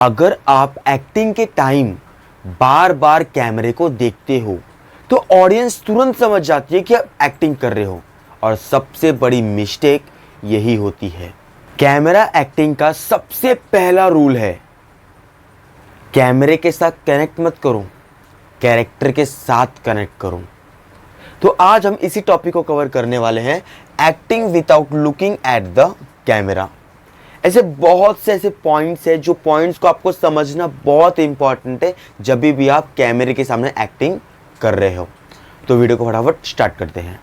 अगर आप एक्टिंग के टाइम बार बार कैमरे को देखते हो तो ऑडियंस तुरंत समझ जाती है कि आप एक्टिंग कर रहे हो और सबसे बड़ी मिस्टेक यही होती है। कैमरा एक्टिंग का सबसे पहला रूल है, कैमरे के साथ कनेक्ट मत करो, कैरेक्टर के साथ कनेक्ट करो। तो आज हम इसी टॉपिक को कवर करने वाले हैं, acting without looking at the camera. ऐसे बहुत से ऐसे पॉइंट्स है जो पॉइंट्स को आपको समझना बहुत इंपॉर्टेंट है जब भी आप कैमरे के सामने एक्टिंग कर रहे हो। तो वीडियो को फटाफट स्टार्ट करते हैं।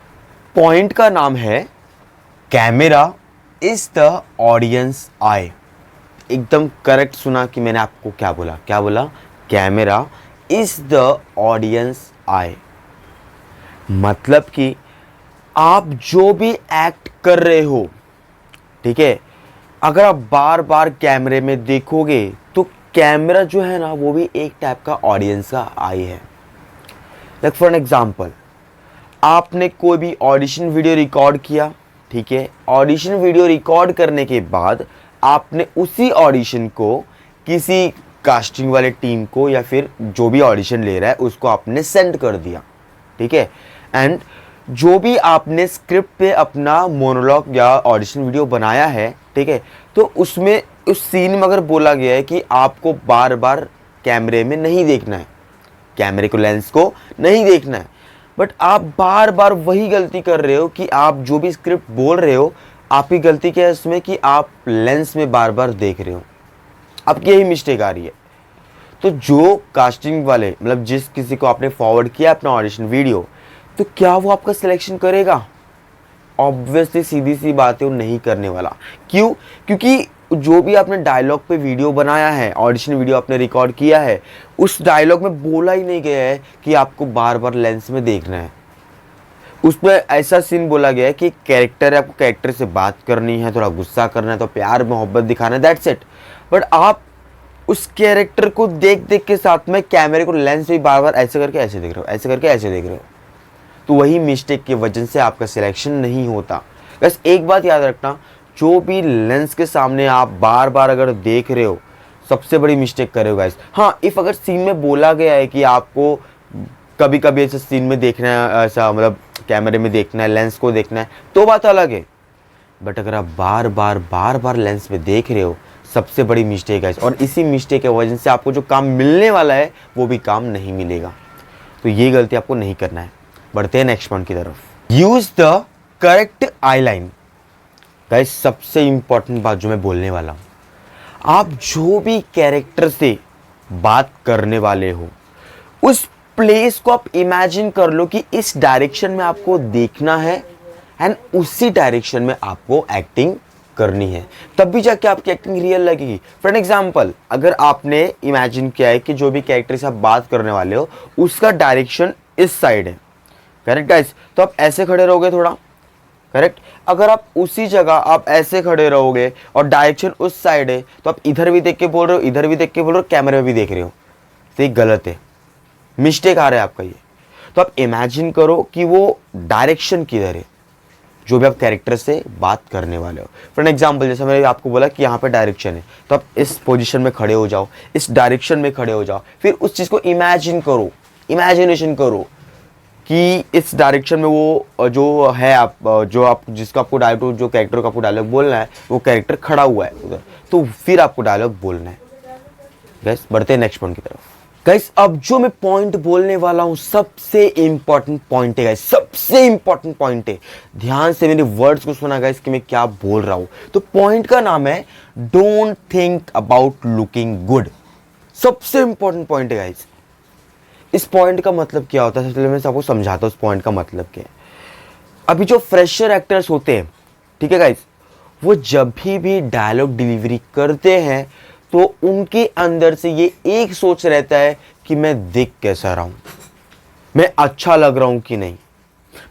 पॉइंट का नाम है camera is the audience I. एकदम करेक्ट सुना कि मैंने आपको क्या बोला, camera is the audience I. मतलब कि आप जो भी एक्ट कर रहे हो, ठीक है, अगर आप बार बार कैमरे में देखोगे तो कैमरा जो है ना वो भी एक टाइप का ऑडियंस का आई है। लाइक फॉर एन एग्जाम्पल, आपने कोई भी ऑडिशन वीडियो रिकॉर्ड किया, ठीक है, ऑडिशन वीडियो रिकॉर्ड करने के बाद आपने उसी ऑडिशन को किसी कास्टिंग वाले टीम को या फिर जो भी ऑडिशन ले रहा है उसको आपने सेंड कर दिया, ठीक है। एंड जो भी आपने स्क्रिप्ट पे अपना मोनोलॉग या ऑडिशन वीडियो बनाया है, ठीक है, तो उसमें उस सीन में अगर बोला गया है कि आपको बार बार कैमरे में नहीं देखना है, कैमरे को लेंस को नहीं देखना है, बट आप बार बार वही गलती कर रहे हो कि आप जो भी स्क्रिप्ट बोल रहे हो, आपकी गलती क्या है इसमें कि आप लेंस में बार बार देख रहे हो, आपकी यही मिस्टेक आ रही है। तो जो कास्टिंग वाले मतलब जिस किसी को आपने फॉरवर्ड किया अपना ऑडिशन वीडियो, तो क्या वो आपका सिलेक्शन करेगा? ऑब्वियसली सीधी सी बात है, वो नहीं करने वाला। क्यों? क्योंकि जो भी आपने डायलॉग पे वीडियो बनाया है, ऑडिशन वीडियो आपने रिकॉर्ड किया है, उस डायलॉग में बोला ही नहीं गया है कि आपको बार बार लेंस में देखना है। उसमें ऐसा सीन बोला गया है कि कैरेक्टर है, आपको कैरेक्टर से बात करनी है, थोड़ा गुस्सा करना है, तो प्यार मोहब्बत दिखाना है, दैट्स इट। बट आप उस कैरेक्टर को देख देख के साथ में कैमरे को लेंस में बार बार ऐसे करके ऐसे देख रहे हो, ऐसे करके ऐसे देख रहे हो, तो वही मिस्टेक की वजह से आपका सिलेक्शन नहीं होता। बस एक बात याद रखना, जो भी लेंस के सामने आप बार बार अगर देख रहे हो, सबसे बड़ी मिस्टेक कर रहे हो गाइस। हाँ, इफ अगर सीन में बोला गया है कि आपको कभी कभी ऐसे सीन में देखना है, ऐसा मतलब कैमरे में देखना है, लेंस को देखना है, तो बात अलग है। बट अगर आप बार बार लेंस में देख रहे हो, सबसे बड़ी मिस्टेक है। और इसी मिस्टेक की वजह से आपको जो काम मिलने वाला है वो भी काम नहीं मिलेगा। तो ये गलती आपको नहीं करना है। बढ़ते हैं नेक्स्ट पॉइंट की तरफ। Use the correct I line. Guys, सबसे इंपॉर्टेंट बात जो मैं बोलने वाला हूं, आप जो भी कैरेक्टर से बात करने वाले हो, उस प्लेस को आप इमेजिन कर लो कि इस डायरेक्शन में आपको देखना है एंड उसी डायरेक्शन में आपको एक्टिंग करनी है, तब भी जाके आपकी एक्टिंग रियल लगेगी। फॉर एन एग्जाम्पल, अगर आपने इमेजिन किया है कि जो भी कैरेक्टर से आप बात करने वाले हो उसका डायरेक्शन इस साइड है, करेक्ट गाइस, तो आप ऐसे खड़े रहोगे थोड़ा, करेक्ट। अगर आप उसी जगह आप ऐसे खड़े रहोगे और डायरेक्शन उस साइड है, तो आप इधर भी देख के बोल रहे हो, इधर भी देख के बोल रहे हो, कैमरे में भी देख रहे हो, तो ये गलत है, मिस्टेक आ रहा है आपका ये। तो आप इमेजिन करो कि वो डायरेक्शन किधर है जो भी आप कैरेक्टर से बात करने वाले हो। फॉर एन एग्जाम्पल, जैसे मैंने आपको बोला कि यहाँ पे डायरेक्शन है, तो आप इस पोजीशन में खड़े हो जाओ, इस डायरेक्शन में खड़े हो जाओ, फिर उस चीज़ को इमेजिन करो, इमेजिनेशन करो कि इस डायरेक्शन में वो जो है, आप जो आप जिसका आपको डायलॉग, जो कैरेक्टर का आपको डायलॉग बोलना है, वो कैरेक्टर खड़ा हुआ है उधर, तो फिर आपको डायलॉग बोलना है। गाइस, बढ़ते हैं नेक्स्ट पॉइंट की तरफ। गाइस, अब जो मैं पॉइंट बोलने वाला हूं सबसे इंपॉर्टेंट पॉइंट है गाइस, सबसे इंपॉर्टेंट पॉइंट है। ध्यान से मेरे वर्ड्स को सुना गाइस कि मैं क्या बोल रहा हूं। तो पॉइंट का नाम है don't think about looking good. सबसे इंपॉर्टेंट पॉइंट है गाइस। इस पॉइंट का मतलब क्या होता है, सबसे पहले मैं आपको समझाता हूं इस पॉइंट का मतलब क्या है। अभी जो फ्रेशर एक्टर्स होते हैं, ठीक है गाइस, वो जब भी डायलॉग डिलीवरी करते हैं तो उनके अंदर से ये एक सोच रहता है कि मैं दिख कैसा रहा हूं, मैं अच्छा लग रहा हूं कि नहीं,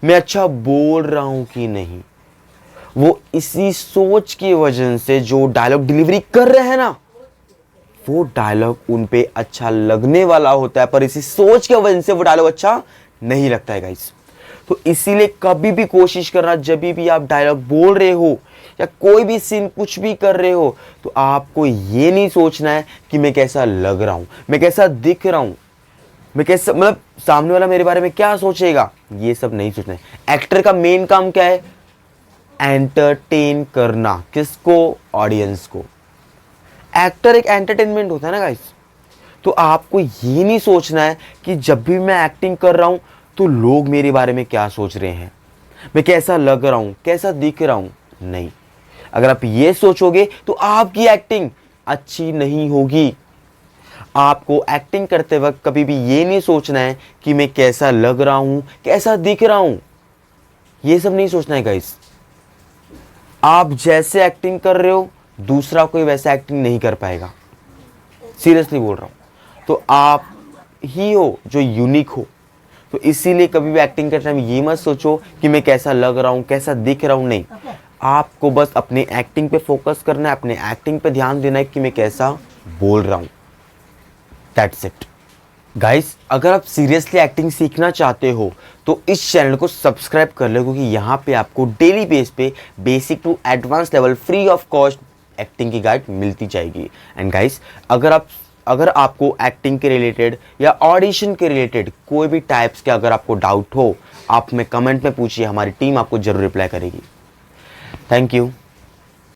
मैं अच्छा बोल रहा हूं कि नहीं। वो इसी सोच की वजह से जो डायलॉग डिलीवरी कर रहे हैं ना, वो डायलॉग उन पे अच्छा लगने वाला होता है, पर इसी सोच की वजह से वो डायलॉग अच्छा नहीं लगता है गाइस। तो इसीलिए कभी भी कोशिश करना, जब भी आप डायलॉग बोल रहे हो या कोई भी सीन कुछ भी कर रहे हो, तो आपको ये नहीं सोचना है कि मैं कैसा लग रहा हूं, मैं कैसा दिख रहा हूं, मैं कैसा, मतलब सामने वाला मेरे बारे में क्या सोचेगा, ये सब नहीं सोचना है। एक्टर का मेन काम क्या है? एंटरटेन करना। किसको? ऑडियंस को। एक्टर एक एंटरटेनमेंट होता है ना गाइस। तो आपको ये नहीं सोचना है कि जब भी मैं एक्टिंग कर रहा हूं तो लोग मेरे बारे में क्या सोच रहे हैं, मैं कैसा लग रहा हूं, कैसा दिख रहा हूं। नहीं, अगर आप ये सोचोगे तो आपकी एक्टिंग अच्छी नहीं होगी। आपको एक्टिंग करते वक्त कभी भी ये नहीं सोचना है कि मैं कैसा लग रहा हूं, कैसा दिख रहा हूं, ये सब नहीं सोचना है गाइस। आप जैसे एक्टिंग कर रहे हो दूसरा कोई वैसा एक्टिंग नहीं कर पाएगा, सीरियसली बोल रहा हूं। तो आप ही हो जो यूनिक हो। तो इसीलिए कभी भी एक्टिंग करते टाइम ये मत सोचो कि मैं कैसा लग रहा हूं, कैसा दिख रहा हूं। नहीं, आपको बस अपने एक्टिंग पे फोकस करना है, अपने एक्टिंग पे ध्यान देना है कि मैं कैसा बोल रहा हूं। That's it guys. अगर आप सीरियसली एक्टिंग सीखना चाहते हो तो इस चैनल को सब्सक्राइब कर लो, क्योंकि यहाँ पे आपको डेली बेस पे basic to advance level free of cost acting की गाइड मिलती जाएगी। एंड गाइस, अगर आपको एक्टिंग के रिलेटेड या ऑडिशन के रिलेटेड कोई भी टाइप्स के अगर आपको डाउट हो, आप हमें कमेंट में पूछिए, हमारी टीम आपको जरूर रिप्लाई करेगी। Thank you.